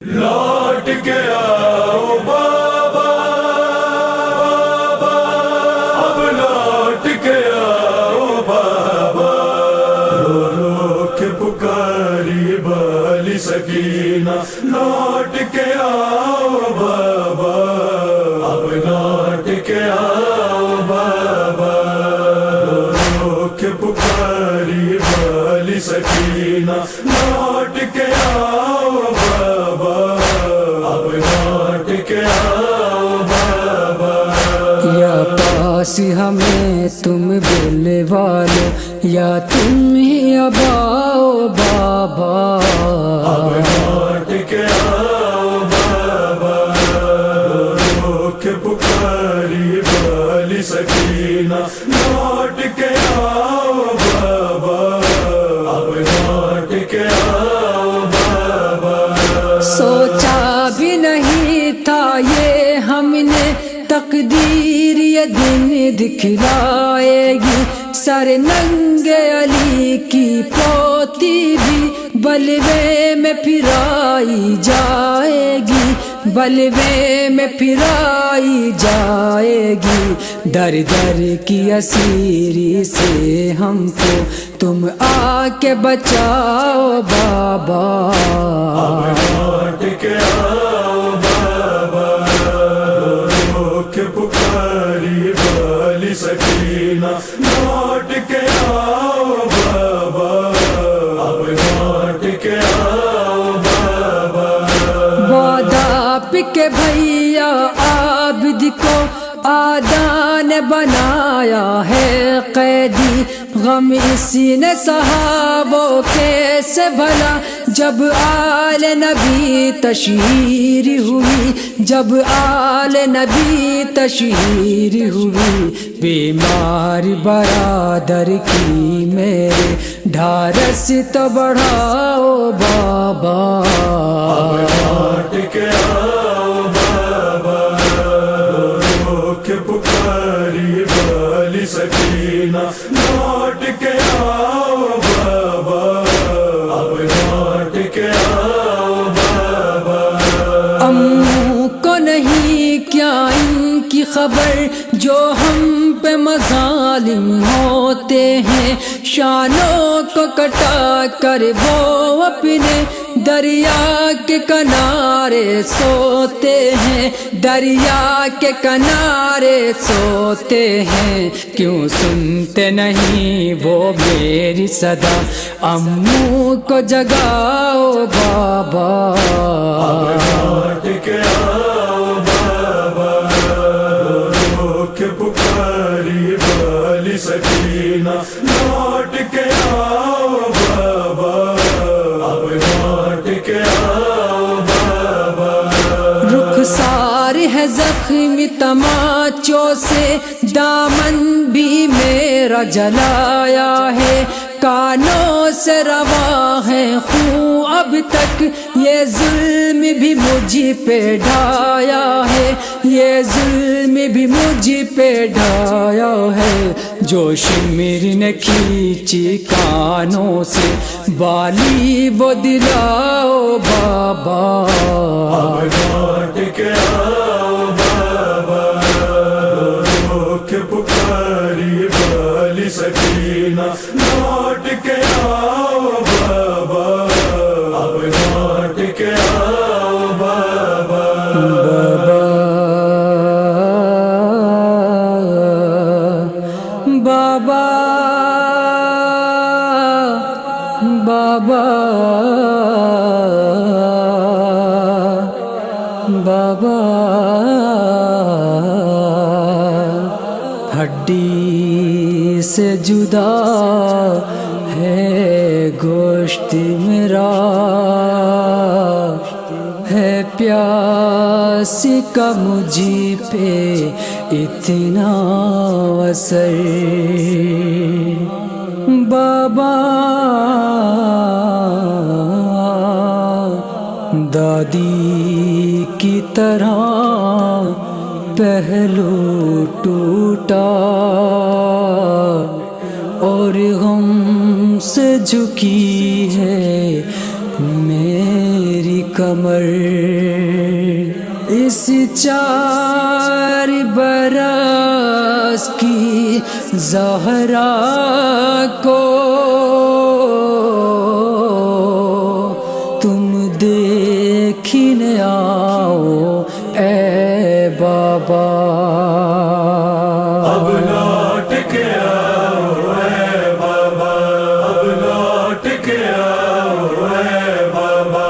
لوٹ کے آؤ بابا، اب لوٹ کے آؤ بابا، رو رو کے پکاری بالی سکینہ، لوٹ کے آؤ بابا، اب لوٹ کے آؤ بابا، رو رو کے پکاری بالی سکینہ، لوٹ کے آؤ بابا، اب لوٹ کے آؤ بابا۔ یا پاس ہمیں تم بلوالو، یا تم ہی اب آؤ بابا، اب لوٹ کے آؤ بابا، رو رو کے پکاری بالی سکینہ، لوٹ کے آؤ بابا، اب لوٹ کے آؤ بابا۔ سوچا بھی نہیں تھا یہ ہم نے تقدیر یہ دن دکھلائے گی، سر ننگے علی کی پوتی بھی بلوے میں پھرائی جائے گی، بلوے میں پھرائی جائے گی، در در کی اسیری سے ہم کو تم آ کے بچاؤ بابا، اب لوٹ کے آؤ بابا، رو رو کے پکاری بالی سکینہ، لوٹ کے آؤ بابا، اب لوٹ کے آؤ بابا۔ وعدہ پکے بھیا عابد کو آدان بنایا ہے قیدی، غم اسی نے صحابوں کیسے بھلا، جب آل نبی تشہیر ہوئی، جب آل نبی تشہیر ہوئی، بیمار برادر کی میرے ڈھارس تو بڑھاؤ بابا، اب لوٹ کے آؤ بابا، رو رو کے پکاری بالی سکینہ، لوٹ کے آؤ بابا، اب لوٹ کے آؤ بابا۔ اموں کو نہیں کیا ان کی خبر جو ہم پہ مظالم ہوتے ہیں، شانوں کو کٹا کر وہ اپنے دریا کے کنارے سوتے ہیں، دریا کے کنارے سوتے ہیں، کیوں سنتے نہیں وہ میری صدا، اموں کو جگاؤ بابا، اب لوٹ کے آؤ بابا، رو رو کے پکاری بالی سکینہ، لوٹ کے آؤ بابا، اب لوٹ کے آؤ بابا۔ رخسار ہے زخمی تماچوں سے، دامن بھی میرا جلایا ہے، کانوں سے رواں ہے خون اب تک، یہ ظلم بھی مجھ پہ ڈھایا ہے، یہ ظلم بھی مجھ پہ ڈھایا ہے، جو شمر نے کھینچی کانوں سے بالی وہ دلاؤ بابا، اب لوٹ کے آؤ بابا، رو رو کے پکاری بالی سکینہ، لوٹ کے آؤ بابا، اب لوٹ کے آؤ بابا۔ بابا بابا بابا، ہڈی سے جدا ہے گوشت میرا، ہے پیاس کا مجھ پہ اتنا اثر، بابا دادی کی طرح پہلو ٹوٹا، اور غم سے جھکی ہے میری کمر، پر اس 4 برس کی زہرا کو تم دیکھنے آؤ اے بابا. اب لوٹ کے آؤ اے بابا، اب لوٹ کے آؤ اے بابا.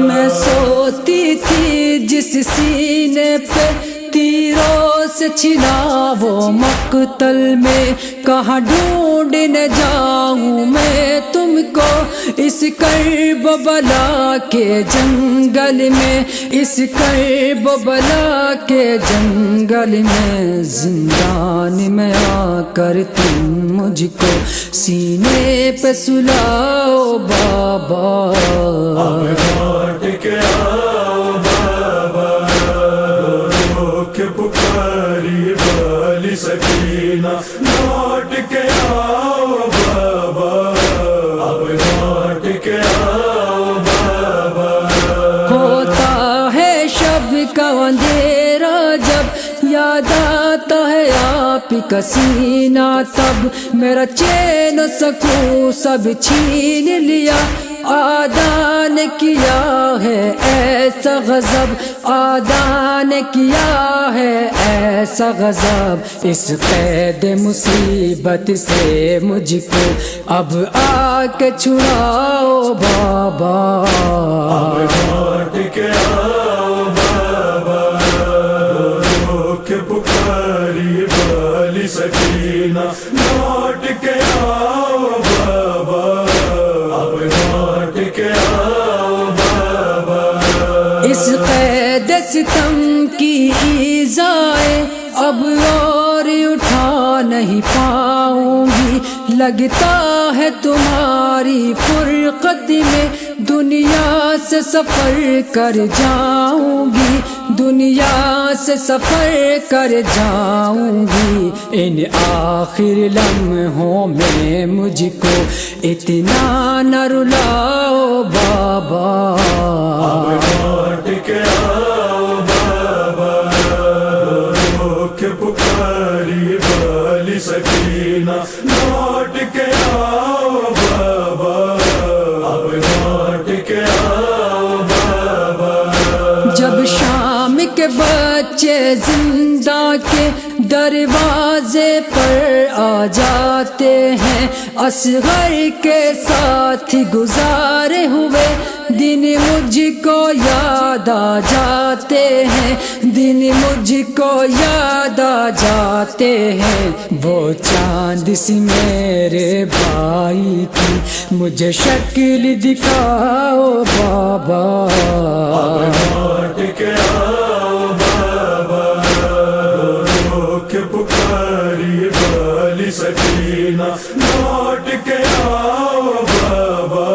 میں سوتی تھی جس سینے پہ تیروں سے چھنا وہ مقتل میں، کہاں ڈھونڈنے جاؤں میں تم کو اس کرب بلا کے جنگل میں، اس کرب بلا کے جنگل میں. زندان میں آ کر تم مجھ کو سینے پہ سلاؤ بابا. اب لوٹ کے آؤ بابا، رو کے پکاری والی سکینہ. لوٹ کے آؤ بابا، اب لوٹ کے آؤ بابا. ہوتا ہے شب کا اندھیرا جب یاد آتا ہے آپ کا سینہ، تب میرا چین و سکون سب چھین لیا. آدھا نے کیا ہے ایسا غضب، آدھا نے کیا ہے ایسا غضب، اس قید مصیبت سے مجھ کو اب آ کے چھڑاؤ بابا. اب لوٹ کے آؤ بابا، رو کے پکاری والی سکینہ. لوٹ کے آؤ بابا، اب لوٹ کے آؤ بابا. اس قید ستم کی ایذائیں اب اور اٹھا نہیں پاؤں گی. لگتا ہے تمہاری فرقت میں دنیا سے سفر کر جاؤں گی، دنیا سے سفر کر جاؤں گی. ان آخر لمحوں میں مجھ کو اتنا نہ رلاؤ بابا. اب لوٹ کے آؤ بابا، رو کے پکاری والی سکینہ. لوٹ کے آؤ بابا، اب لوٹ کے آؤ بابا. جب شام کے بچے زندہ کے دروازے پر آ جاتے ہیں، اصغر کے ساتھ گزارے ہوئے دن مجھ کو یاد آ جاتے ہیں، دن مجھ کو یاد آ جاتے ہیں. وہ چاند سی میرے بھائی کی مجھے شکل دکھاؤ بابا. اب لوٹ کے آؤ بابا، رو کے پکاری والی سکینہ. لوٹ کے آؤ بابا،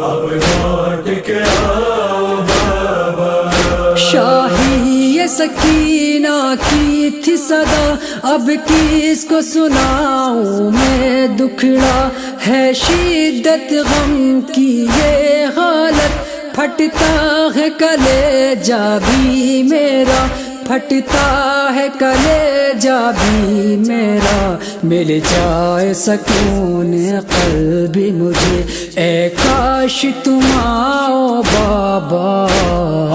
اب لوٹ کے آؤ بابا. شاہی سکینہ کی تھی صدا، اب کس کو سناؤں میں دکھڑا ہے شدت غم کی یہ حالت. پھٹتا ہے کلیجہ بھی میرا، پھٹتا ہے کلیجہ بھی میرا. مل جائے سکون قلبی مجھے اے کاش تم آؤ بابا.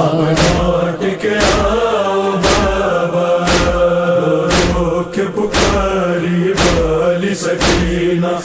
اب لوٹ کے آؤ بابا، رو کے پکاری والی سکینہ.